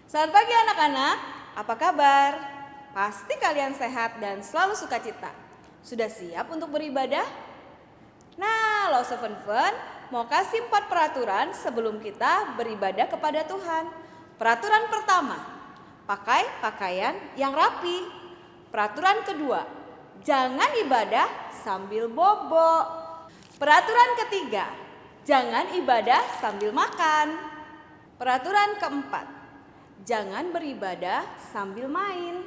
Selamat pagi anak-anak, apa kabar? Pasti kalian sehat dan selalu sukacita. Sudah siap untuk beribadah? Nah, Lo Seven mau kasih 4 peraturan sebelum kita beribadah kepada Tuhan. Peraturan pertama, pakai pakaian yang rapi. Peraturan kedua, jangan ibadah sambil bobo. Peraturan ketiga, jangan ibadah sambil makan. Peraturan keempat, jangan beribadah sambil main.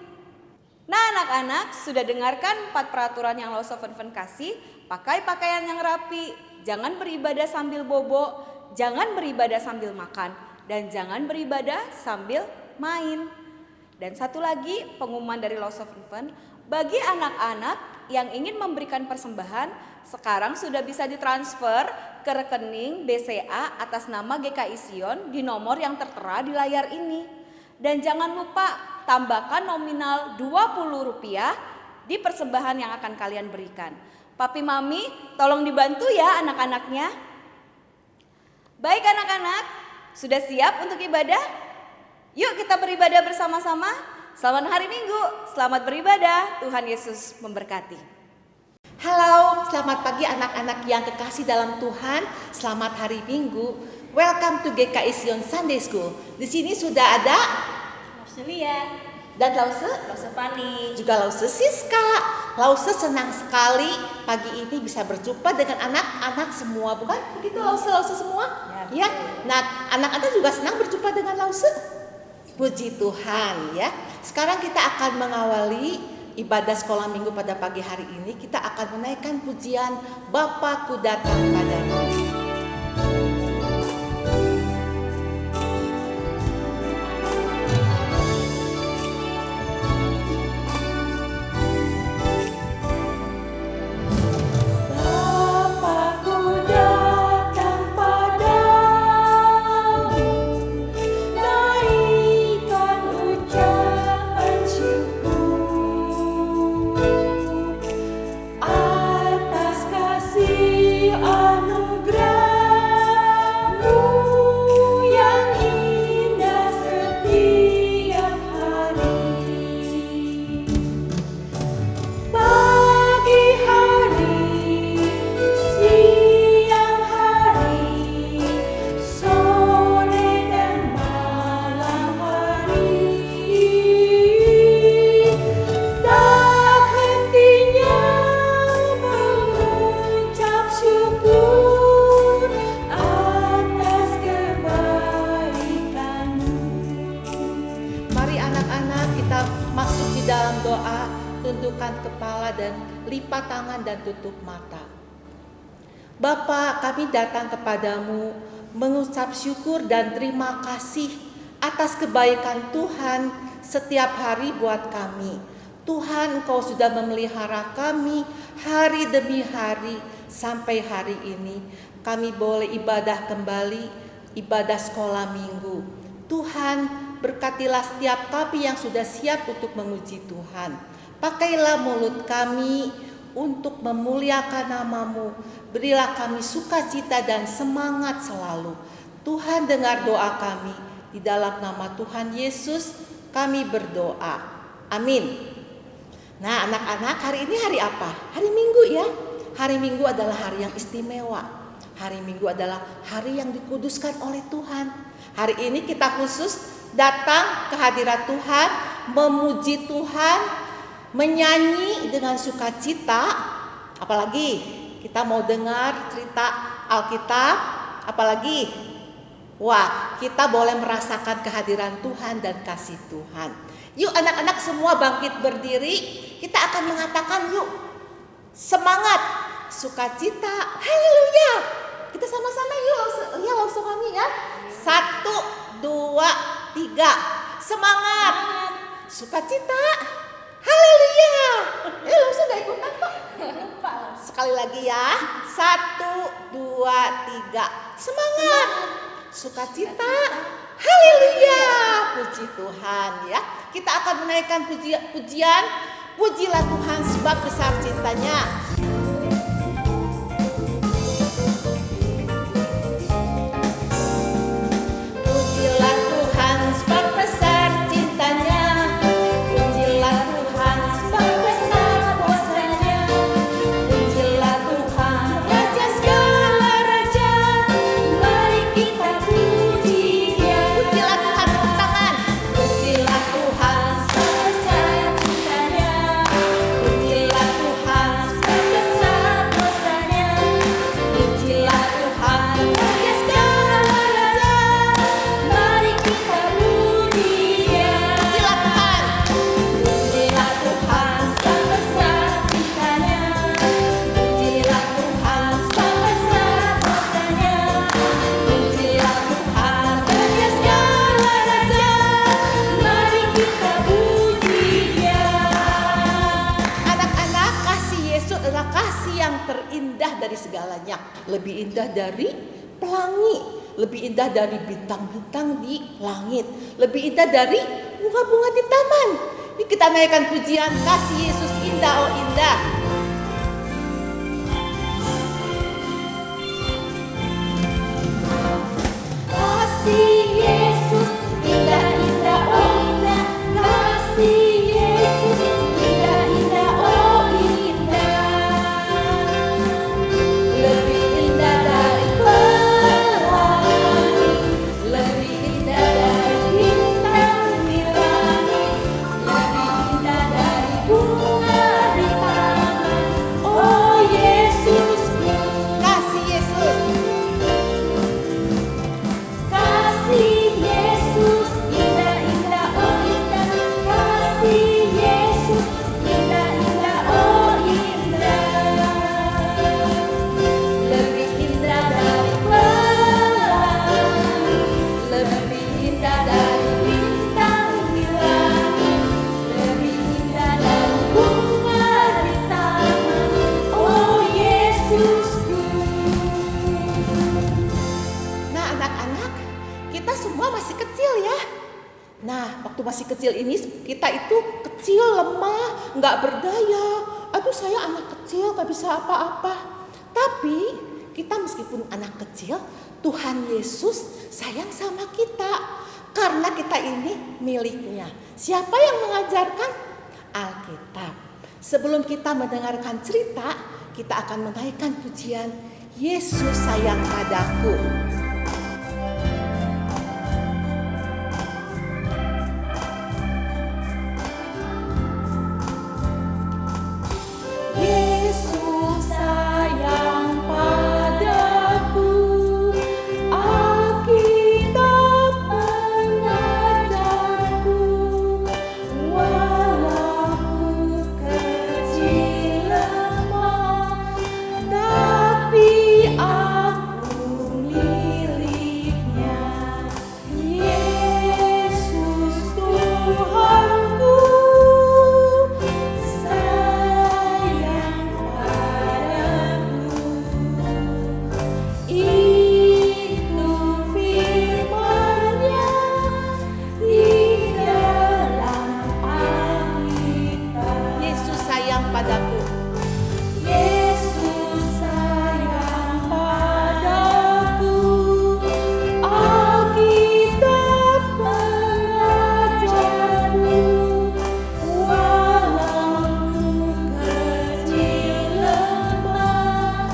Nah anak-anak, sudah dengarkan 4 peraturan yang Lo Seven kasih. Pakai pakaian yang rapi, jangan beribadah sambil bobo, jangan beribadah sambil makan, dan jangan beribadah sambil main. Dan satu lagi pengumuman dari Lo Seven, bagi anak-anak yang ingin memberikan persembahan, sekarang sudah bisa ditransfer ke rekening BCA atas nama GKI Sion di nomor yang tertera di layar ini. Dan jangan lupa tambahkan nominal Rp20 di persembahan yang akan kalian berikan. Papi Mami tolong dibantu ya anak-anaknya. Baik anak-anak, sudah siap untuk ibadah? Yuk kita beribadah bersama-sama. Selamat hari Minggu, selamat beribadah, Tuhan Yesus memberkati. Halo, selamat pagi anak-anak yang kekasih dalam Tuhan. Selamat hari Minggu. Welcome to GKI Sion Sunday School. Di sini sudah ada Lause Lia dan Lause Pani, juga Lause Siska. Lause senang sekali pagi ini bisa berjumpa dengan anak-anak semua, bukan? Begitu Lause semua? Ya. Nah, anak-anak juga senang berjumpa dengan Lause. Puji Tuhan ya. Sekarang kita akan mengawali ibadah sekolah minggu pada pagi hari ini. Kita akan menaikkan pujian Bapa-Ku datang padamu. Lipat tangan dan tutup mata. Bapa, kami datang kepadamu mengucap syukur dan terima kasih atas kebaikan Tuhan setiap hari buat kami. Tuhan, Engkau sudah memelihara kami hari demi hari sampai hari ini. Kami boleh ibadah kembali, ibadah sekolah minggu. Tuhan, berkatilah setiap kami yang sudah siap untuk memuji Tuhan. Pakailah mulut kami untuk memuliakan nama-Mu. Berilah kami sukacita dan semangat selalu. Tuhan, dengar doa kami. Di dalam nama Tuhan Yesus kami berdoa. Amin. Nah anak-anak, hari ini hari apa? Hari Minggu ya. Hari Minggu adalah hari yang istimewa. Hari Minggu adalah hari yang dikuduskan oleh Tuhan. Hari ini kita khusus datang ke hadirat Tuhan, memuji Tuhan, menyanyi dengan sukacita. Apalagi kita mau dengar cerita Alkitab. Apalagi wah, kita boleh merasakan kehadiran Tuhan dan kasih Tuhan. Yuk anak-anak semua bangkit berdiri. Kita akan mengatakan yuk, semangat, sukacita, haleluya. Kita sama-sama yuk, ya langsung kami ya. 1, 2, 3. Semangat, sukacita, haleluya. Langsung gak ikutan kok. Sekali lagi ya. 1, 2, 3. Semangat, sukacita, haleluya. Puji Tuhan ya. Kita akan menaikkan pujian. Pujilah Tuhan sebab besar cintanya. Pujilah Tuhan sebab besar indah dari pelangi, lebih indah dari bintang-bintang di langit, lebih indah dari bunga-bunga di taman. Ini kita naikkan pujian, kasih Yesus indah, oh indah. Kasih Yesus indah-indah, oh indah. Kasih Yesus indah-indah, oh indah. Lebih indah dari pelangi, lebih indah dari bintang di langit, lebih indah dari bunga di taman. Oh Yesusku, Kasih Yesus. kasih Yesus indah-indah, oh indah. Kasih Yesus indah-indah, oh indah. Lebih indah dari pelangi, lebih indah dari bintang di langit, lebih indah dari bunga di taman. Oh Yesusku. Nah anak-anak, kita semua masih kecil ya. Nah waktu masih kecil ini kita itu kecil, lemah, gak berdaya. Aduh saya anak kecil gak bisa apa-apa. Tapi kita meskipun anak kecil, Tuhan Yesus sayang sama kita. Karena kita ini miliknya. Siapa yang mengajarkan? Alkitab. Sebelum kita mendengarkan cerita, kita akan menaikkan pujian Yesus sayang padaku. Yesus sayang padaku, Alkitab mengajarku, walau ku kecil lemah, tapi aku miliknya. Yesus Tuhanku, sayang padaku. Itu firman-Nya di dalam Alkitab. Yesus sayang padaku. Yesus sayang padaku, Alkitab mengajarku, walau ku kecil lemah,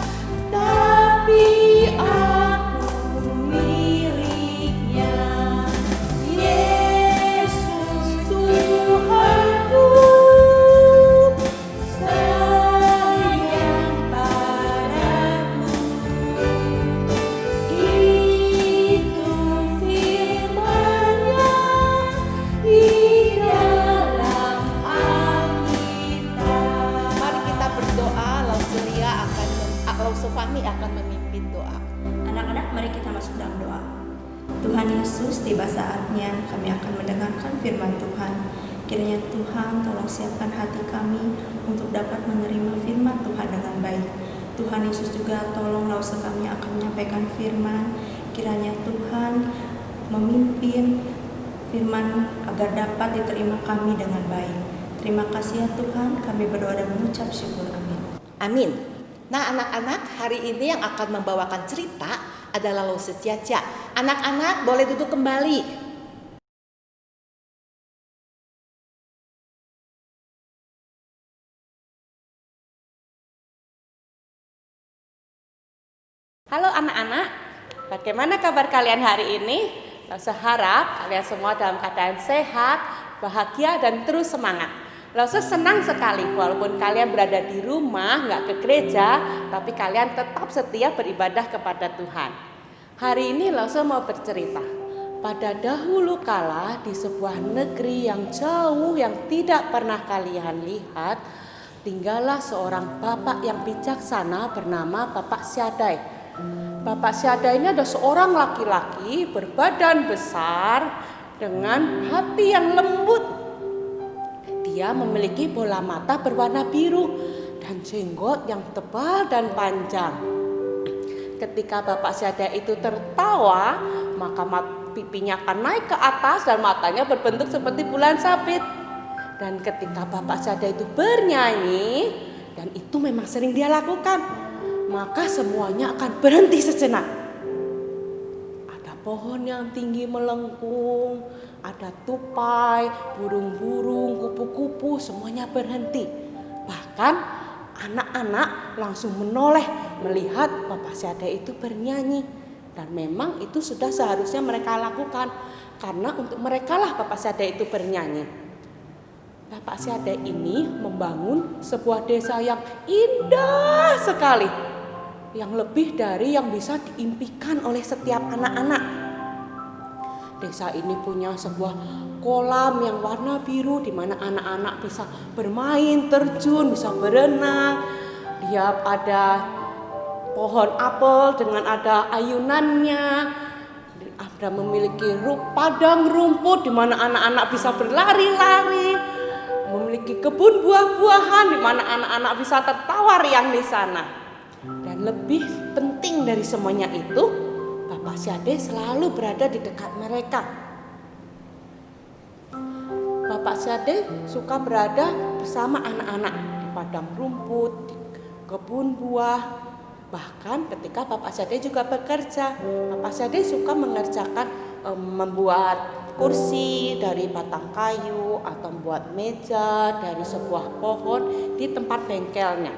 tapi aku miliknya. Yesus Tuhanku, sayang padaku. Itu firman-Nya di dalam Alkitab. Mari kita berdoa, Lausu Fahmi akan memimpin doa. Anak-anak, mari kita masuk dalam doa. Tuhan Yesus, tiba saatnya kami akan mendengarkan firman Tuhan. Kiranya Tuhan tolong siapkan hati kami untuk dapat menerima firman Tuhan dengan baik. Tuhan Yesus juga tolong Lausu kami akan menyampaikan firman. Kiranya Tuhan memimpin firman agar dapat diterima kami dengan baik. Terima kasih ya Tuhan, kami berdoa dan mengucap syukur. Amin. Amin. Nah anak-anak, hari ini yang akan membawakan cerita adalah Lausu Ciacia. Anak-anak boleh duduk kembali. Halo anak-anak, bagaimana kabar kalian hari ini? Lausu harap kalian semua dalam keadaan sehat, bahagia, dan terus semangat. Lausu senang sekali walaupun kalian berada di rumah, nggak ke gereja, tapi kalian tetap setia beribadah kepada Tuhan. Hari ini Lausu mau bercerita. Pada dahulu kala di sebuah negeri yang jauh yang tidak pernah kalian lihat, tinggallah seorang bapak yang bijaksana bernama Bapak Syadai. Bapak Syadai ini adalah seorang laki-laki berbadan besar dengan hati yang lembut. Dia memiliki bola mata berwarna biru dan jenggot yang tebal dan panjang. ketika Bapak Syadai itu tertawa, maka pipinya akan naik ke atas dan matanya berbentuk seperti bulan sabit. Dan ketika Bapak Syadai itu bernyanyi, dan itu memang sering dia lakukan, maka semuanya akan berhenti sejenak. Ada pohon yang tinggi melengkung, ada tupai, burung-burung, kupu-kupu, semuanya berhenti. Bahkan anak-anak langsung menoleh melihat Bapak Syadai itu bernyanyi. Dan memang itu sudah seharusnya mereka lakukan, karena untuk mereka lah Bapak Syadai itu bernyanyi. Bapak Syadai ini membangun sebuah desa yang indah sekali, yang lebih dari yang bisa diimpikan oleh setiap anak-anak. Desa ini punya sebuah kolam yang warna biru di mana anak-anak bisa bermain, terjun, bisa berenang. Dia ada pohon apel dengan ada ayunannya. Ada memiliki padang rumput di mana anak-anak bisa berlari-lari. Memiliki kebun buah-buahan di mana anak-anak bisa tertawa riang di sana. Dan lebih penting dari semuanya itu, Bapak Syadai selalu berada di dekat mereka. Bapak Syadai suka berada bersama anak-anak di padang rumput, di kebun buah. Bahkan ketika Bapak Syadai juga bekerja, Bapak Syadai suka mengerjakan membuat kursi dari batang kayu atau membuat meja dari sebuah pohon di tempat bengkelnya.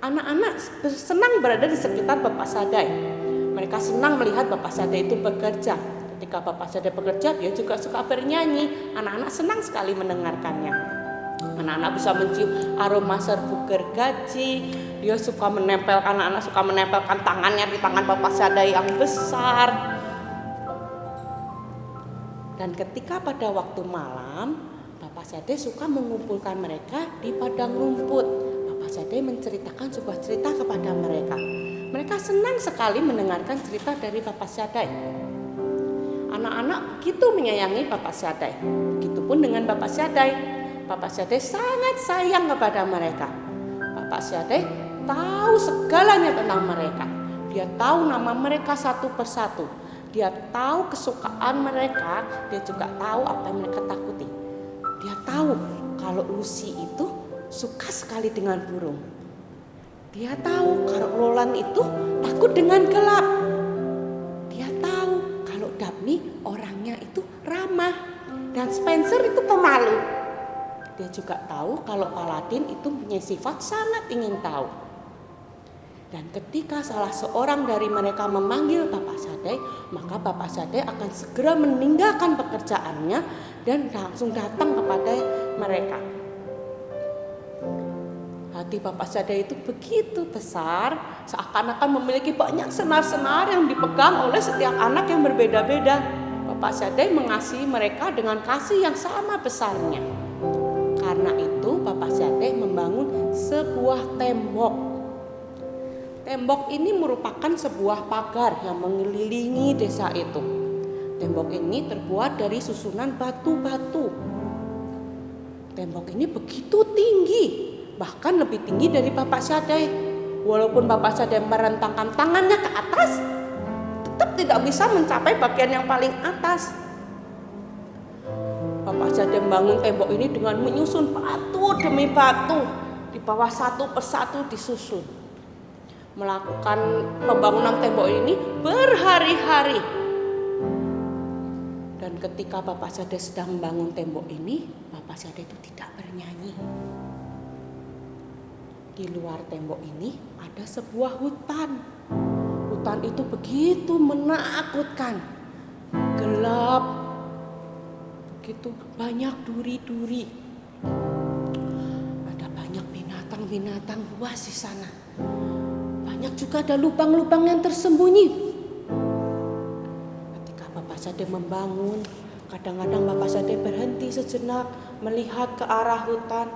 Anak-anak senang berada di sekitar Bapak Syadai. Mereka senang melihat Bapak Syadai itu bekerja. Ketika Bapak Syadai bekerja, dia juga suka bernyanyi. Anak-anak senang sekali mendengarkannya. Anak-anak bisa mencium aroma serbuk gergaji. Dia suka menempelkan, anak-anak suka menempelkan tangannya di tangan Bapak Syadai yang besar. Dan ketika pada waktu malam, Bapak Syadai suka mengumpulkan mereka di padang rumput. Bapak Syadai menceritakan sebuah cerita kepada mereka. Mereka senang sekali mendengarkan cerita dari Bapak Syadai. Anak-anak begitu menyayangi Bapak Syadai. Begitupun dengan Bapak Syadai. Bapak Syadai sangat sayang kepada mereka. Bapak Syadai tahu segalanya tentang mereka. Dia tahu nama mereka satu persatu. Dia tahu kesukaan mereka. Dia juga tahu apa yang mereka takuti. Dia tahu kalau Lucy itu suka sekali dengan burung. Dia tahu kalau Roland itu takut dengan gelap. Dia tahu kalau Daphne orangnya itu ramah dan Spencer itu pemalu. Dia juga tahu kalau Paladin itu punya sifat sangat ingin tahu. Dan ketika salah seorang dari mereka memanggil Bapak Syadai, maka Bapak Syadai akan segera meninggalkan pekerjaannya dan langsung datang kepada mereka. Hati Bapak Syadai itu begitu besar, seakan-akan memiliki banyak senar-senar yang dipegang oleh setiap anak yang berbeda-beda. Bapak Syadai mengasihi mereka dengan kasih yang sama besarnya. Karena itu Bapak Syadai membangun sebuah tembok. Tembok ini merupakan sebuah pagar yang mengelilingi desa itu. Tembok ini terbuat dari susunan batu-batu. Tembok ini begitu tinggi, bahkan lebih tinggi dari Bapak Syadai. Walaupun Bapak Syadai merentangkan tangannya ke atas, tetap tidak bisa mencapai bagian yang paling atas. Bapak Syadai membangun tembok ini dengan menyusun batu demi batu. Di bawah satu persatu disusun. Melakukan pembangunan tembok ini berhari-hari. Dan ketika Bapak Syadai sedang membangun tembok ini, Bapak Syadai itu tidak bernyanyi. Di luar tembok ini ada sebuah hutan. Hutan itu begitu menakutkan. Gelap. Begitu banyak duri-duri. Ada banyak binatang-binatang buas di sana. Banyak juga ada lubang-lubang yang tersembunyi. Ketika Bapak Syadai membangun, kadang-kadang Bapak Syadai berhenti sejenak melihat ke arah hutan.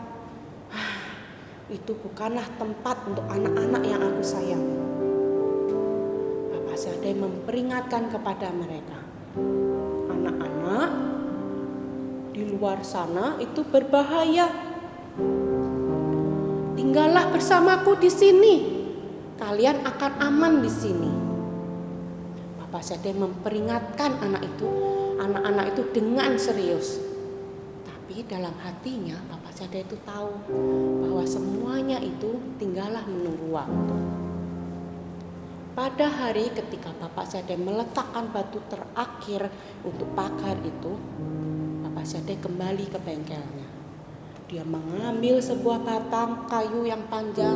Itu bukanlah tempat untuk anak-anak yang aku sayangi. Bapak Syadai memperingatkan kepada mereka, anak-anak, di luar sana itu berbahaya. Tinggallah bersamaku di sini. Kalian akan aman di sini. Bapak Sadai memperingatkan anak-anak itu dengan serius. Tapi dalam hatinya Bapak Sadai itu tahu bahwa semuanya itu tinggallah menunggu waktu. Pada hari ketika Bapak Sadai meletakkan batu terakhir untuk pagar itu, Bapak Sadai kembali ke bengkelnya. Dia mengambil sebuah batang kayu yang panjang,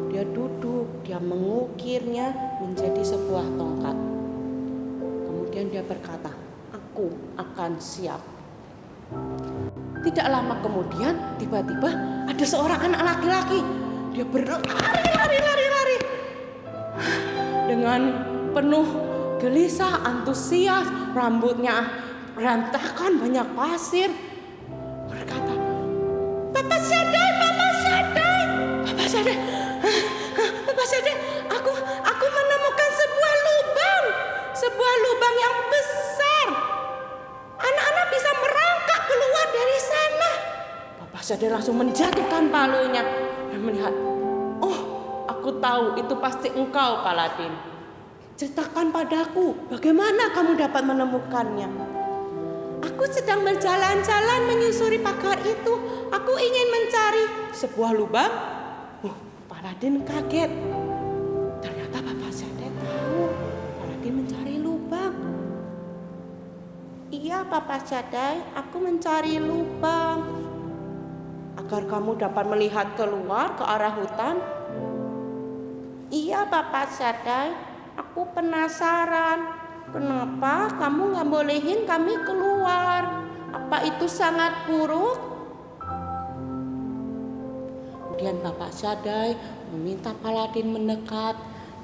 dia duduk, dia mengukirnya menjadi sebuah tongkat. Kemudian dia berkata, "Aku akan siap." Tidak lama kemudian tiba-tiba ada seorang anak laki-laki. Dia berlari dengan penuh gelisah, antusias, rambutnya berantakan, banyak pasir. Berkata, Bapak Sadai, aku menemukan sebuah lubang yang besar. Anak-anak bisa merangkak keluar dari sana. Bapak Sadai langsung menjatuhkan palunya dan melihat, oh, aku tahu itu pasti engkau, Paladin. Ceritakan padaku, bagaimana kamu dapat menemukannya? Aku sedang berjalan-jalan menyusuri pagar itu. Aku ingin mencari sebuah lubang. Paladin kaget. Ternyata Bapak Sadai tahu Paladin mencari lubang. Iya, Bapak Sadai, aku mencari lubang agar kamu dapat melihat keluar ke arah hutan. Iya, Bapak Sadai, aku penasaran. Kenapa kamu gak bolehin kami keluar? Apa itu sangat buruk? Kemudian Bapak Sadai meminta Paladin mendekat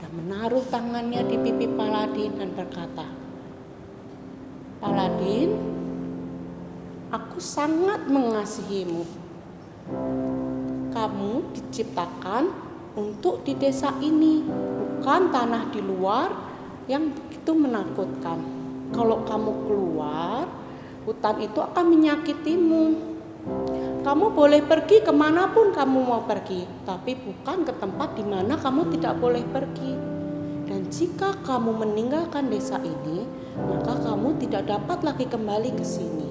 dan menaruh tangannya di pipi Paladin dan berkata, Paladin, aku sangat mengasihimu. Kamu diciptakan untuk di desa ini, bukan tanah di luar yang begitu menakutkan. Kalau kamu keluar, hutan itu akan menyakitimu. Kamu boleh pergi kemanapun kamu mau pergi, tapi bukan ke tempat di mana kamu tidak boleh pergi. Dan jika kamu meninggalkan desa ini, maka kamu tidak dapat lagi kembali ke sini.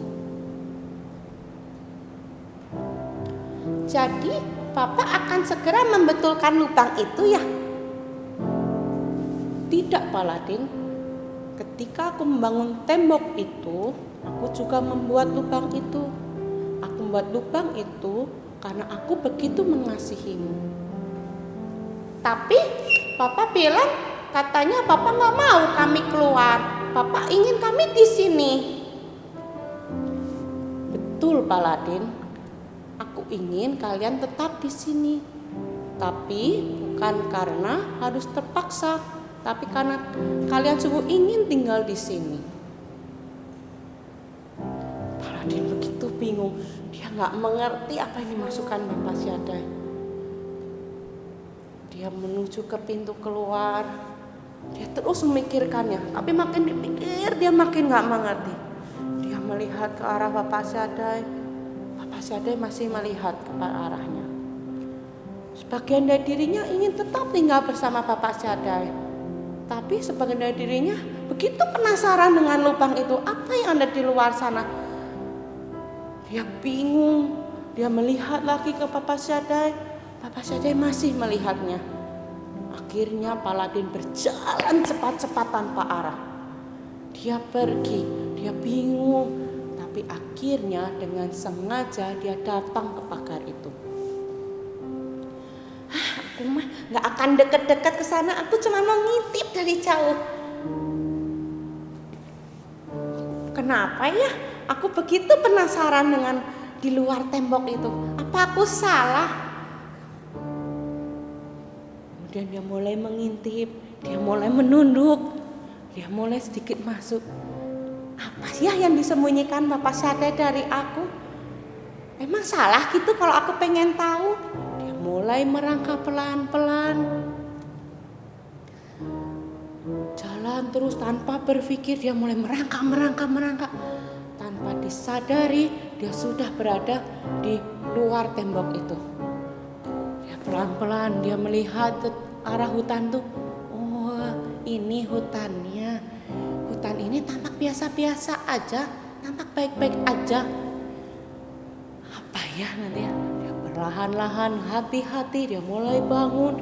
Jadi, Bapak akan segera membetulkan lubang itu ya? Tidak, Paladin. Ketika aku membangun tembok itu, aku juga membuat lubang itu. Aku membuat lubang itu karena aku begitu mengasihimu. Tapi Papa bilang katanya Papa nggak mau kami keluar. Papa ingin kami di sini. Betul, Paladin. Aku ingin kalian tetap di sini. Tapi bukan karena harus terpaksa, tapi karena kalian sungguh ingin tinggal di sini. Paladin begitu bingung. Dia nggak mengerti apa yang dimasukkan Bapak Sadai. Dia menuju ke pintu keluar. Dia terus memikirkannya. Tapi makin dipikir dia makin nggak mengerti. Dia melihat ke arah Bapak Sadai. Bapak Sadai masih melihat ke arahnya. Sebagian dari dirinya ingin tetap tinggal bersama Bapak Sadai. Tapi sebagian dari dirinya begitu penasaran dengan lubang itu. Apa yang ada di luar sana? Dia bingung. Dia melihat lagi ke Bapak Sadai. Bapak Sadai masih melihatnya. Akhirnya Paladin berjalan cepat-cepat tanpa arah. Dia pergi. Dia bingung. Tapi akhirnya dengan sengaja dia datang ke pagar itu. Aku mah gak akan deket-deket ke sana. Aku cuma mau ngintip dari jauh. Kenapa ya? Aku begitu penasaran dengan di luar tembok itu. Apa aku salah? Kemudian dia mulai mengintip. Dia mulai menunduk. Dia mulai sedikit masuk. Apa sih yang disembunyikan Bapak Sadai dari aku? Emang salah gitu kalau aku pengen tahu? Dia mulai merangkak pelan-pelan. Jalan terus tanpa berpikir. Dia mulai merangkak. Tanpa disadari dia sudah berada di luar tembok itu. Dia pelan-pelan dia melihat ke arah hutan tuh. Oh, ini hutannya. kelihatannya hutan ini tampak biasa-biasa aja, tampak baik-baik aja. Apa ya nanti ya? Dia perlahan-lahan, hati-hati, dia mulai bangun,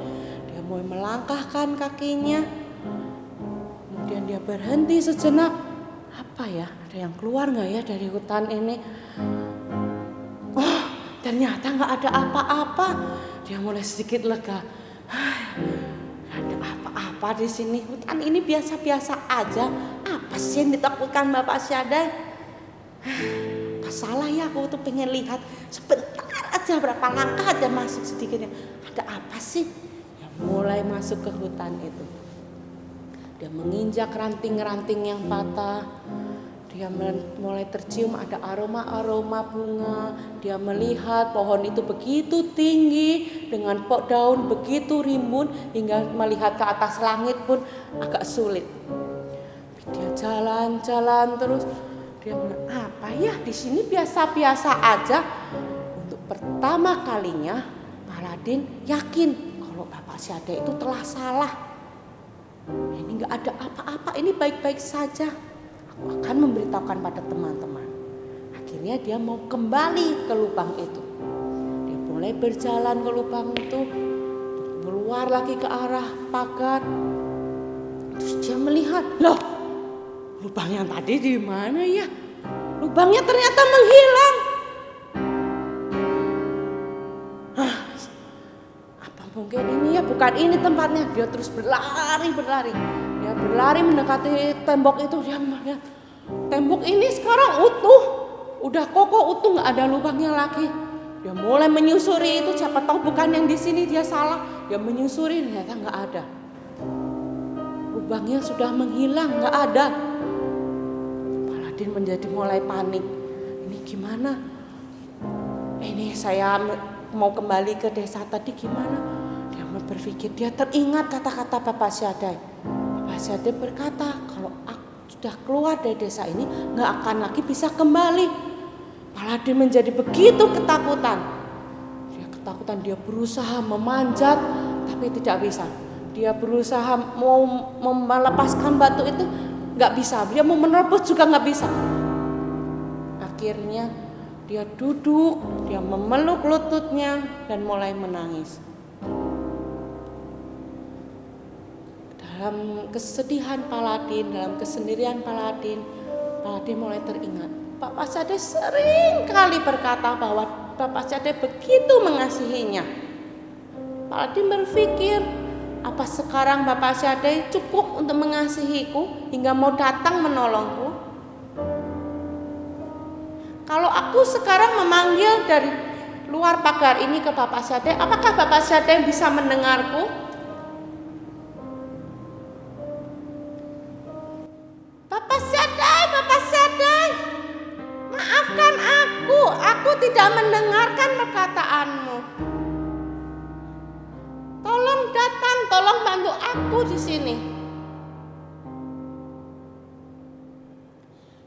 dia mulai melangkahkan kakinya. Kemudian dia berhenti sejenak. Apa ya? Ada yang keluar nggak ya dari hutan ini? Oh, ternyata nggak ada apa-apa. Dia mulai sedikit lega. Ada apa-apa di sini. Hutan ini biasa-biasa aja. Apa sih yang ditakutkan Bapak Syadai? Apa salah ya, aku tuh pengen lihat sebentar aja, berapa langkah aja masuk sedikitnya. Ada apa sih? Dia mulai masuk ke hutan itu. Dia menginjak ranting-ranting yang patah. Dia mulai tercium ada aroma-aroma bunga. Dia melihat pohon itu begitu tinggi dengan daun begitu rimbun hingga melihat ke atas langit pun agak sulit. Dia jalan-jalan terus. Dia bilang, apa ya di sini biasa-biasa aja. Untuk pertama kalinya Paladin yakin kalau Bapak Syadai itu telah salah. Ini nggak ada apa-apa, ini baik-baik saja. Aku akan memberitahukan pada teman-teman. Akhirnya dia mau kembali ke lubang itu. Dia mulai berjalan ke lubang itu, keluar lagi ke arah pagar. Terus dia melihat, loh, lubang yang tadi di mana ya? Lubangnya ternyata menghilang. Apa mungkin ini ya? Bukan ini tempatnya. Dia terus berlari. Dia berlari mendekati tembok itu. Dia melihat tembok ini sekarang utuh, udah kokoh utuh, nggak ada lubangnya lagi. Dia mulai menyusuri itu, siapa tahu bukan yang di sini dia salah. Dia menyusuri, ternyata nggak ada. Lubangnya sudah menghilang, nggak ada. Paladin menjadi mulai panik. Ini gimana? Ini saya mau kembali ke desa tadi gimana? Dia berpikir, dia teringat kata-kata Bapak Syadai. Bapak Syadai berkata, kalau aku sudah keluar dari desa ini, nggak akan lagi bisa kembali. Paladin menjadi begitu ketakutan. Dia berusaha memanjat, tapi tidak bisa. Dia berusaha mau melepaskan batu itu, nggak bisa. Dia mau menerobos juga nggak bisa. Akhirnya dia duduk, dia memeluk lututnya dan mulai menangis. Dalam kesedihan Paladin, dalam kesendirian Paladin mulai teringat. Bapak Syadai sering kali berkata bahwa Bapak Syadai begitu mengasihinya. Paladin berpikir, apa sekarang Bapak Syadai cukup untuk mengasihiku hingga mau datang menolongku? Kalau aku sekarang memanggil dari luar pagar ini ke Bapak Syadai, apakah Bapak Syadai bisa mendengarku? Bapak Syadai, maafkan aku tidak mendengarkan perkataanmu. Tolong datang, tolong bantu aku di sini.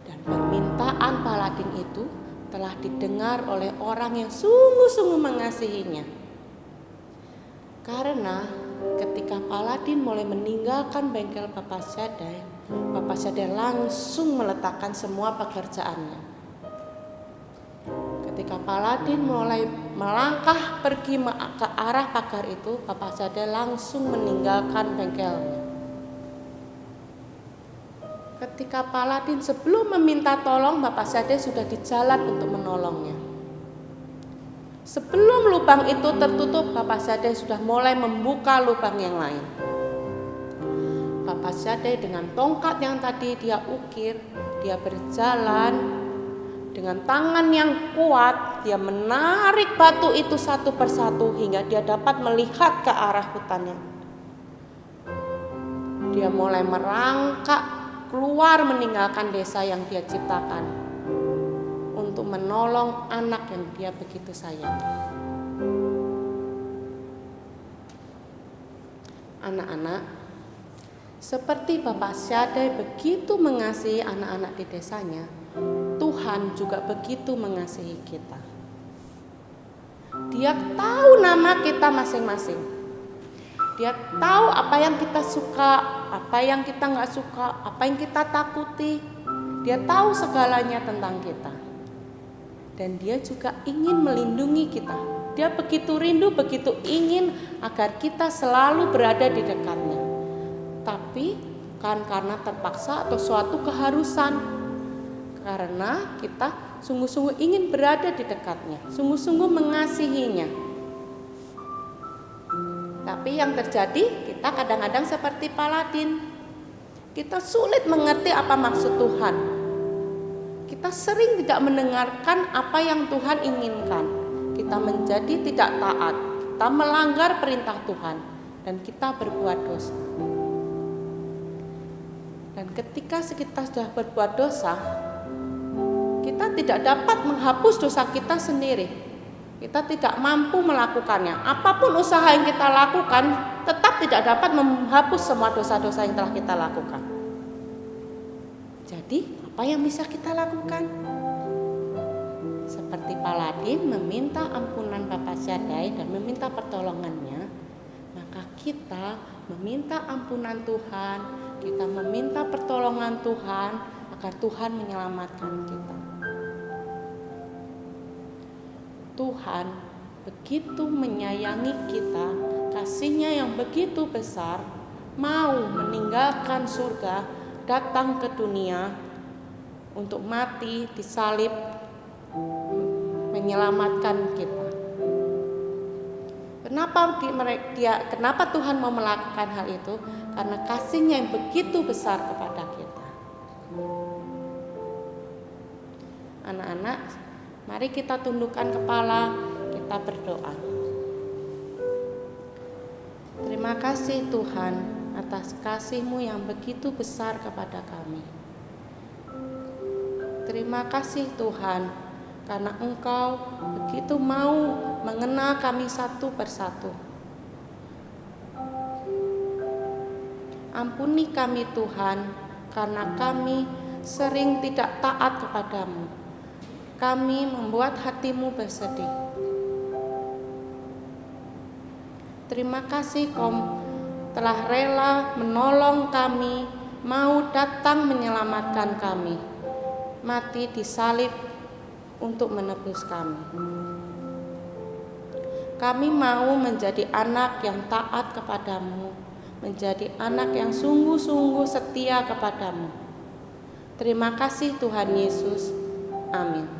Dan permintaan Paladin itu telah didengar oleh orang yang sungguh-sungguh mengasihinya. Karena ketika Paladin mulai meninggalkan bengkel Bapak Syadai langsung meletakkan semua pekerjaannya. Ketika Paladin mulai melangkah pergi ke arah pagar itu, Bapak Syadai langsung meninggalkan bengkelnya. Ketika Paladin sebelum meminta tolong, Bapak Syadai sudah di jalan untuk menolongnya. Sebelum lubang itu tertutup, Bapak Syadai sudah mulai membuka lubang yang lain. Bapak Syadai dengan tongkat yang tadi dia ukir, dia berjalan dengan tangan yang kuat, dia menarik batu itu satu persatu hingga dia dapat melihat ke arah hutannya. Dia mulai merangkak keluar meninggalkan desa yang dia ciptakan untuk menolong anak yang dia begitu sayang. Anak-anak, seperti Bapak Syadai begitu mengasihi anak-anak di desanya, Tuhan juga begitu mengasihi kita. Dia tahu nama kita masing-masing. Dia tahu apa yang kita suka, apa yang kita nggak suka, apa yang kita takuti. Dia tahu segalanya tentang kita. Dan dia juga ingin melindungi kita. Dia begitu rindu, begitu ingin agar kita selalu berada di dekatnya. Tapi kan karena terpaksa atau suatu keharusan, karena kita sungguh-sungguh ingin berada di dekatnya, sungguh-sungguh mengasihinya. Tapi yang terjadi, kita kadang-kadang seperti Paladin. Kita sulit mengerti apa maksud Tuhan. Kita sering tidak mendengarkan apa yang Tuhan inginkan. Kita menjadi tidak taat, kita melanggar perintah Tuhan, dan kita berbuat dosa. Dan ketika kita sudah berbuat dosa, kita tidak dapat menghapus dosa kita sendiri. Kita tidak mampu melakukannya. Apapun usaha yang kita lakukan, tetap tidak dapat menghapus semua dosa-dosa yang telah kita lakukan. Jadi, apa yang bisa kita lakukan? Seperti Paladin meminta ampunan Bapa Syadai dan meminta pertolongannya, maka kita meminta ampunan Tuhan, kita meminta pertolongan Tuhan agar Tuhan menyelamatkan kita. Tuhan begitu menyayangi kita, kasih-Nya yang begitu besar, mau meninggalkan surga, datang ke dunia untuk mati, disalib, menyelamatkan kita. Kenapa Tuhan mau melakukan hal itu? Karena kasih-Nya yang begitu besar kepada kita. Anak-anak, mari kita tundukkan kepala, kita berdoa. Terima kasih Tuhan atas kasih-Mu yang begitu besar kepada kami. Terima kasih Tuhan, karena Engkau begitu mau mengenal kami satu persatu. Ampuni kami Tuhan, karena kami sering tidak taat kepadamu. Kami membuat hatimu bersedih. Terima kasih Kau telah rela menolong kami, mau datang menyelamatkan kami, mati disalib untuk menebus kami. Kami mau menjadi anak yang taat kepadamu, menjadi anak yang sungguh-sungguh setia kepadamu. Terima kasih Tuhan Yesus. Amin.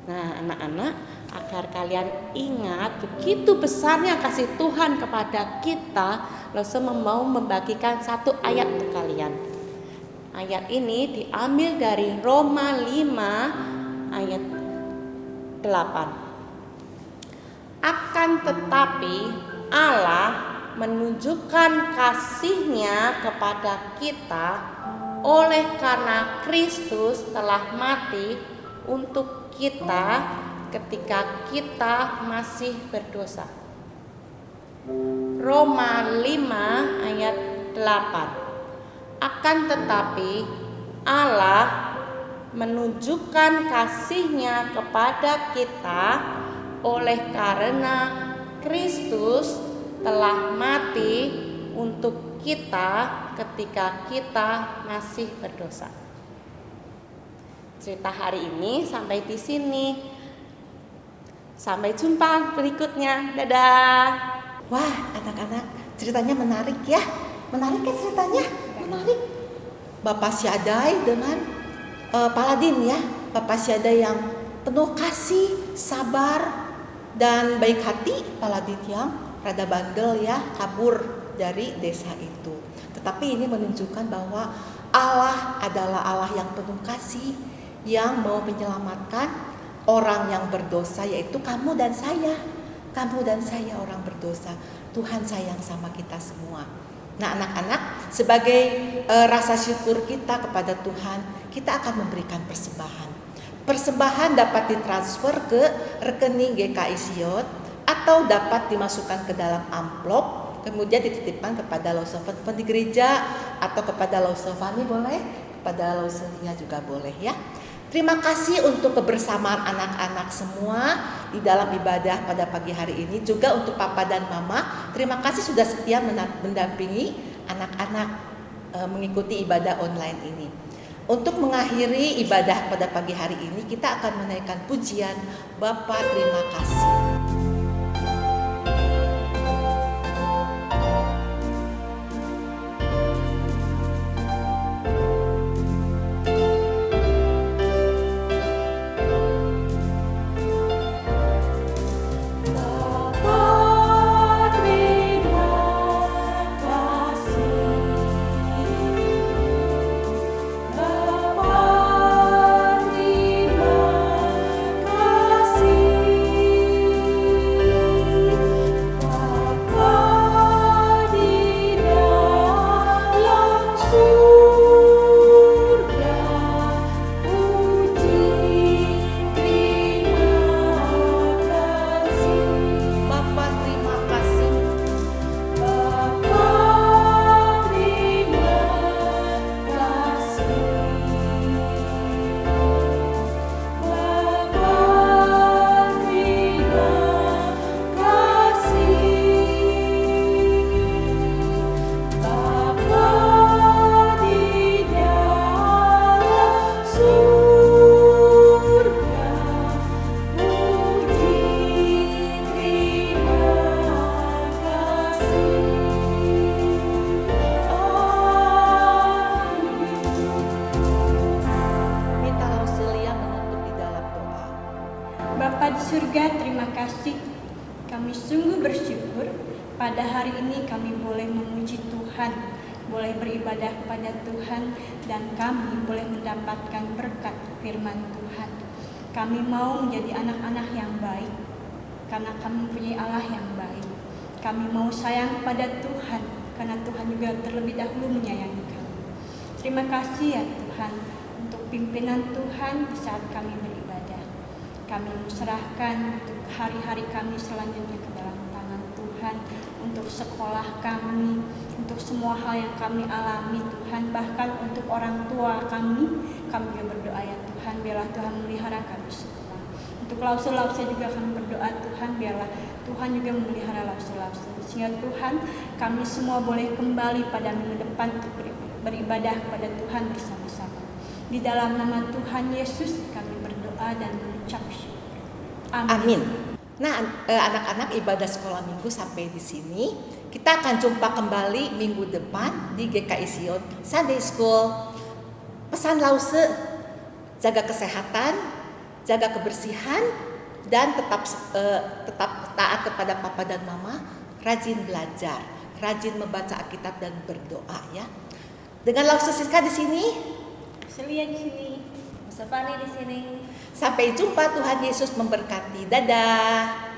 Nah, anak-anak, agar kalian ingat begitu besarnya kasih Tuhan kepada kita, Lose mau membagikan satu ayat untuk kalian. Ayat ini diambil dari Roma 5 ayat 8. Akan tetapi Allah menunjukkan kasih-Nya kepada kita oleh karena Kristus telah mati untuk kita ketika kita masih berdosa. Roma 5 ayat 8. Akan tetapi Allah menunjukkan kasih-Nya kepada kita oleh karena Kristus telah mati untuk kita ketika kita masih berdosa. Cerita hari ini sampai di sini. Sampai jumpa berikutnya. Dadah. Wah, anak-anak, ceritanya menarik ya. Menarik kan ceritanya? Menarik. Bapak Syadai dengan Paladin ya. Bapak Syadai yang penuh kasih, sabar, dan baik hati. Paladin yang rada bandel ya, kabur dari desa itu. Tetapi ini menunjukkan bahwa Allah adalah Allah yang penuh kasih, yang mau menyelamatkan orang yang berdosa, yaitu kamu dan saya. Kamu dan saya orang berdosa. Tuhan sayang sama kita semua. Nah, anak-anak, sebagai rasa syukur kita kepada Tuhan, kita akan memberikan persembahan. Persembahan dapat ditransfer ke rekening GKI Siot atau dapat dimasukkan ke dalam amplop, kemudian dititipkan kepada Lause Fun di gereja atau kepada Lause Fani boleh, kepada Lause-nya juga boleh ya. Terima kasih untuk kebersamaan anak-anak semua di dalam ibadah pada pagi hari ini. Juga untuk Papa dan Mama, terima kasih sudah setia mendampingi anak-anak mengikuti ibadah online ini. Untuk mengakhiri ibadah pada pagi hari ini, kita akan menaikkan pujian Bapa terima kasih. Bapa terima kasih. Minta Lauselia menutup di dalam doa. Bapa di surga, terima kasih. Kami sungguh bersyukur pada hari ini kami boleh memuji Tuhan, boleh beribadah kepada Tuhan, dan kami boleh mendapatkan berkat firman Tuhan. Kami mau menjadi anak-anak yang baik, karena kami mempunyai Allah yang baik. Kami mau sayang kepada Tuhan, karena Tuhan juga terlebih dahulu menyayangi kami. Terima kasih ya Tuhan, untuk pimpinan Tuhan di saat kami beribadah. Kami serahkan untuk hari-hari kami selanjutnya ke dalam tangan Tuhan, untuk sekolah kami, untuk semua hal yang kami alami Tuhan, bahkan untuk orang tua kami juga berdoa ya Tuhan, biarlah Tuhan memelihara kami semua. Untuk Lause-Lause juga kami berdoa Tuhan, biarlah Tuhan juga memelihara Lause-Lause, sehingga Tuhan kami semua boleh kembali pada minggu depan untuk beribadah kepada Tuhan bersama-sama. Di dalam nama Tuhan Yesus kami berdoa dan mengucap syukur. Amin. Nah, anak-anak, ibadah sekolah minggu sampai di sini. Kita akan jumpa kembali minggu depan di GKI Sion Sunday School. Pesan Lause, jaga kesehatan, jaga kebersihan, dan tetap taat kepada papa dan mama. Rajin belajar, rajin membaca Alkitab dan berdoa ya. Dengan Lause Siska di sini. Selia di sini. Musafani di sini. Sampai jumpa, Tuhan Yesus memberkati. Dadah.